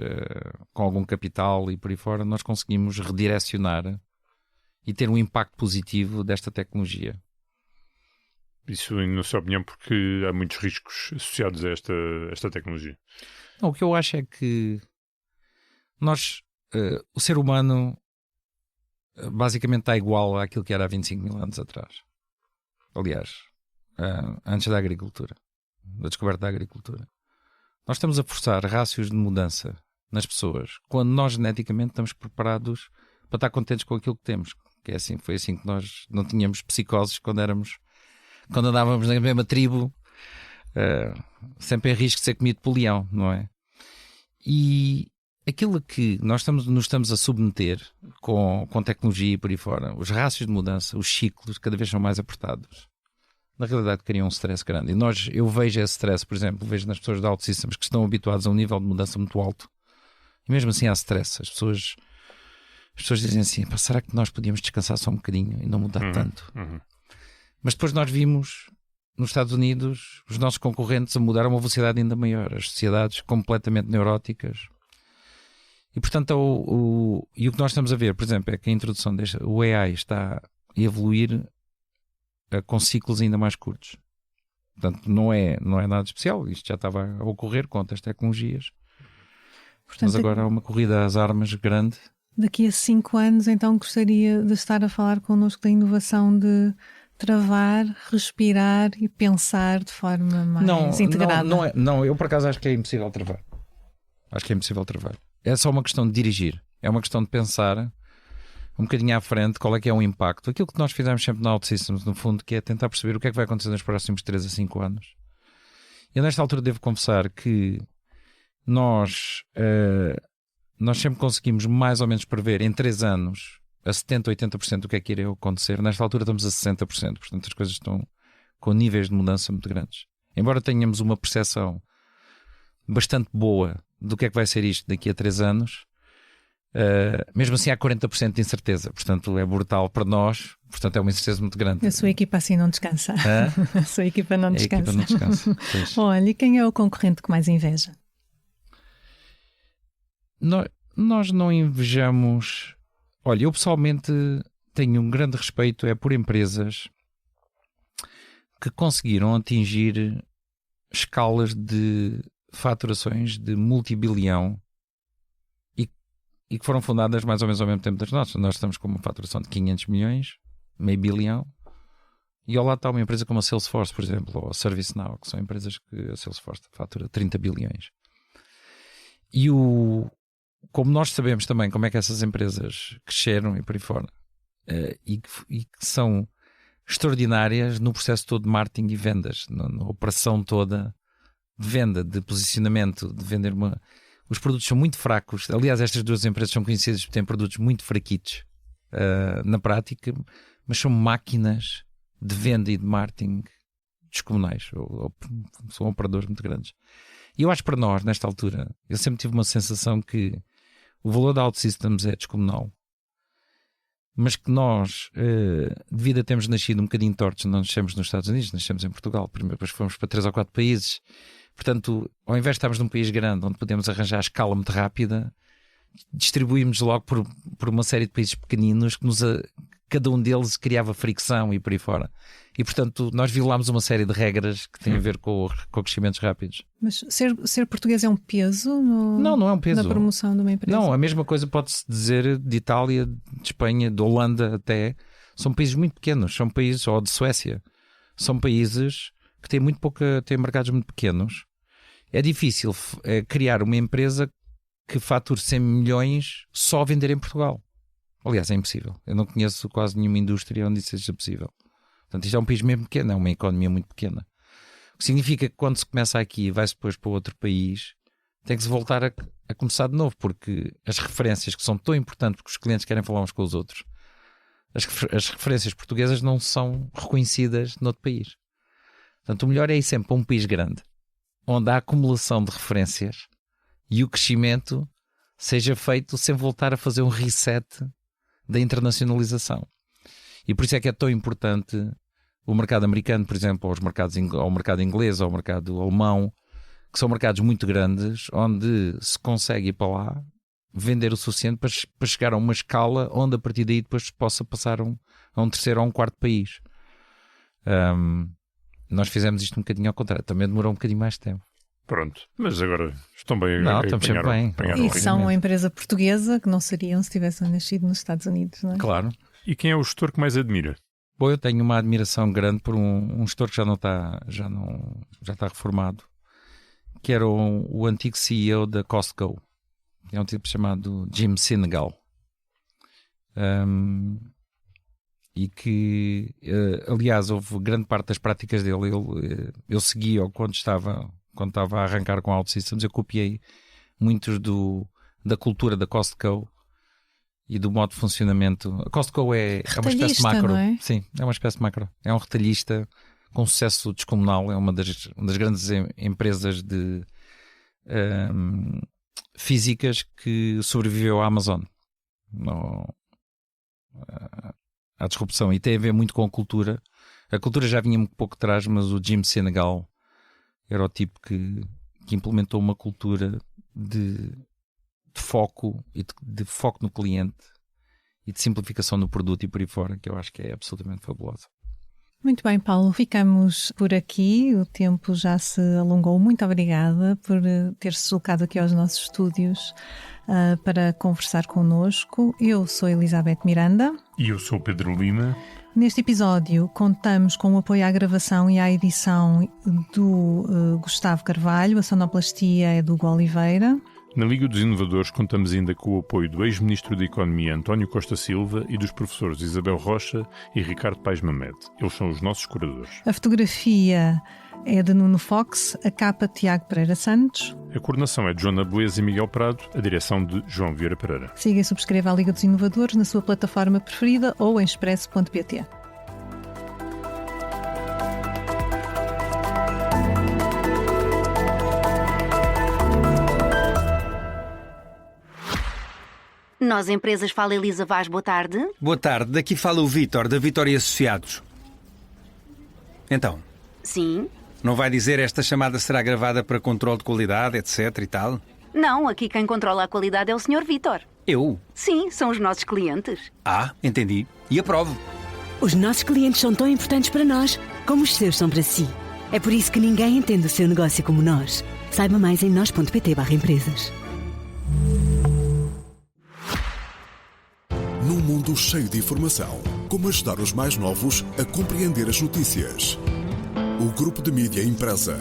com algum capital e por aí fora, nós conseguimos redirecionar e ter um impacto positivo desta tecnologia. Isso, na sua opinião, porque há muitos riscos associados a esta tecnologia? Não, o que eu acho é que nós, o ser humano, basicamente está igual àquilo que era há 25 mil anos atrás. Aliás, antes da agricultura, da descoberta da agricultura. Nós estamos a forçar rácios de mudança nas pessoas quando nós geneticamente estamos preparados para estar contentes com aquilo que temos. Que é assim, foi assim que nós não tínhamos psicoses quando andávamos na mesma tribo, sempre em risco de ser comido por leão, não é? E aquilo que nós nos estamos a submeter com tecnologia e por aí fora, os rácios de mudança, os ciclos cada vez são mais apertados. Na realidade criam um stress grande. E eu vejo esse stress, por exemplo, vejo nas pessoas de OutSystems que estão habituadas a um nível de mudança muito alto. E mesmo assim há stress. As pessoas dizem assim: será que nós podíamos descansar só um bocadinho e não mudar tanto? Mas depois nós vimos nos Estados Unidos os nossos concorrentes a mudar a uma velocidade ainda maior. As sociedades completamente neuróticas. E portanto e o que nós estamos a ver, por exemplo, é que a introdução o AI está a evoluir com ciclos ainda mais curtos. Portanto, não é nada especial. Isto já estava a ocorrer com outras tecnologias. Portanto, mas agora há uma corrida às armas grande. Daqui a 5 anos, então, gostaria de estar a falar connosco da inovação de travar, respirar e pensar de forma mais integrada. Não, eu por acaso acho que é impossível travar. É só uma questão de dirigir. É uma questão de pensar um bocadinho à frente qual é que é o impacto. Aquilo que nós fizemos sempre na OutSystems, no fundo, que é tentar perceber o que é que vai acontecer nos próximos 3 a 5 anos. E nesta altura devo confessar que nós sempre conseguimos mais ou menos prever em 3 anos a 70%, 80% do que é que iria acontecer. Nesta altura estamos a 60%, portanto as coisas estão com níveis de mudança muito grandes. Embora tenhamos uma percepção bastante boa do que é que vai ser isto daqui a 3 anos, mesmo assim há 40% de incerteza, portanto é brutal para nós, portanto é uma incerteza muito grande. A sua equipa assim não descansa. A sua equipa não descansa. Olha, e quem é o concorrente que mais inveja? Nós não invejamos. Olha, eu pessoalmente tenho um grande respeito por empresas que conseguiram atingir escalas de faturações de multibilhão e que foram fundadas mais ou menos ao mesmo tempo das nossas. Nós estamos com uma faturação de 500 milhões, meio bilhão, e ao lado está uma empresa como a Salesforce, por exemplo, ou a ServiceNow, que são empresas que a Salesforce fatura 30 bilhões. E como nós sabemos também como é que essas empresas cresceram e por aí fora, e que são extraordinárias no processo todo de marketing e vendas, na operação toda de venda, de posicionamento, de vender Os produtos são muito fracos. Aliás, estas duas empresas são conhecidas por terem produtos muito fraquitos na prática, mas são máquinas de venda e de marketing descomunais, ou são operadores muito grandes. E eu acho que para nós, nesta altura, eu sempre tive uma sensação que o valor da OutSystems é descomunal, mas que nós, devido a termos nascido um bocadinho tortos, não nascemos nos Estados Unidos, nascemos em Portugal, primeiro depois fomos para 3 ou 4 países. Portanto, ao invés de estarmos num país grande onde podemos arranjar a escala muito rápida, distribuímos logo por uma série de países pequeninos que cada um deles criava fricção e por aí fora. E, portanto, nós violámos uma série de regras que têm a ver com crescimentos rápidos. Mas ser português é um peso? Não é um peso. Na promoção de uma empresa? Não, a mesma coisa pode-se dizer de Itália, de Espanha, de Holanda até. São países muito pequenos, são países, ou de Suécia, são países que têm têm mercados muito pequenos. É difícil criar uma empresa que fature 100 milhões só a vender em Portugal. Aliás, é impossível. Eu não conheço quase nenhuma indústria onde isso seja possível. Portanto, isto é um país mesmo pequeno, é uma economia muito pequena. O que significa que quando se começa aqui e vai-se depois para outro país, tem que se voltar a começar de novo, porque as referências que são tão importantes, porque os clientes querem falar uns com os outros, as referências portuguesas não são reconhecidas noutro país. Portanto, o melhor é ir sempre para um país grande, onde há acumulação de referências e o crescimento seja feito sem voltar a fazer um reset da internacionalização. E por isso é que é tão importante o mercado americano, por exemplo, ao mercado inglês, ao mercado alemão, que são mercados muito grandes, onde se consegue ir para lá, vender o suficiente para chegar a uma escala onde a partir daí depois se possa passar a um terceiro ou um quarto país. Nós fizemos isto um bocadinho ao contrário, também demorou um bocadinho mais de tempo. Pronto, mas agora estão bem. Não, estamos sempre bem. E são uma empresa portuguesa que não seriam se tivessem nascido nos Estados Unidos, não é? Claro. E quem é o gestor que mais admira? Bom, eu tenho uma admiração grande por um gestor que já está reformado, que era o antigo CEO da Costco. É um tipo chamado Jim Sinegal. E que, aliás, houve grande parte das práticas dele. Eu segui-o quando estava a arrancar com a OutSystems. Eu copiei muitos da cultura da Costco e do modo de funcionamento. A Costco é uma espécie de macro. Não é? Sim, é uma espécie de macro. É um retalhista com sucesso descomunal. É uma das grandes empresas de físicas que sobreviveu à Amazon. À disrupção. E tem a ver muito com a cultura. A cultura já vinha um pouco atrás, mas o Jim Sinegal era o tipo que implementou uma cultura de foco e de foco no cliente e de simplificação no produto e por aí fora, que eu acho que é absolutamente fabulosa. Muito bem, Paulo, ficamos por aqui, o tempo já se alongou. Muito obrigada por ter-se deslocado aqui aos nossos estúdios para conversar connosco. Eu sou Elizabeth Miranda. E eu sou Pedro Lima. Neste episódio contamos com o apoio à gravação e à edição do Gustavo Carvalho, a sonoplastia é do Hugo Oliveira. Na Liga dos Inovadores contamos ainda com o apoio do ex-ministro da Economia António Costa Silva e dos professores Isabel Rocha e Ricardo Paes Mamed. Eles são os nossos curadores. A fotografia é de Nuno Fox, a capa de Tiago Pereira Santos. A coordenação é de Joana Beleza e Miguel Prado, a direção de João Vieira Pereira. Siga e subscreva a Liga dos Inovadores na sua plataforma preferida ou em expresso.pt. Nós, Empresas Fala Elisa Vaz, boa tarde. Boa tarde, daqui fala o Vítor, da Vitória Associados. Então, Sim. não vai dizer esta chamada será gravada para controle de qualidade, etc e tal? Não, aqui quem controla a qualidade é o Sr. Vítor. Eu? Sim, são os nossos clientes. Ah, entendi. E aprovo. Os nossos clientes são tão importantes para nós como os seus são para si. É por isso que ninguém entende o seu negócio como nós. Saiba mais em nós.pt/empresas. Num mundo cheio de informação, como ajudar os mais novos a compreender as notícias? O Grupo de Mídia Impressa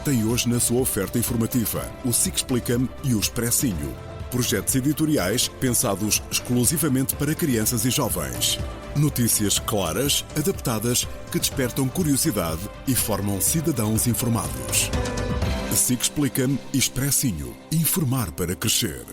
tem hoje na sua oferta informativa o SIC Explica-me e o Expressinho. Projetos editoriais pensados exclusivamente para crianças e jovens. Notícias claras, adaptadas, que despertam curiosidade e formam cidadãos informados. SIC Explica-me e Expressinho. Informar para crescer.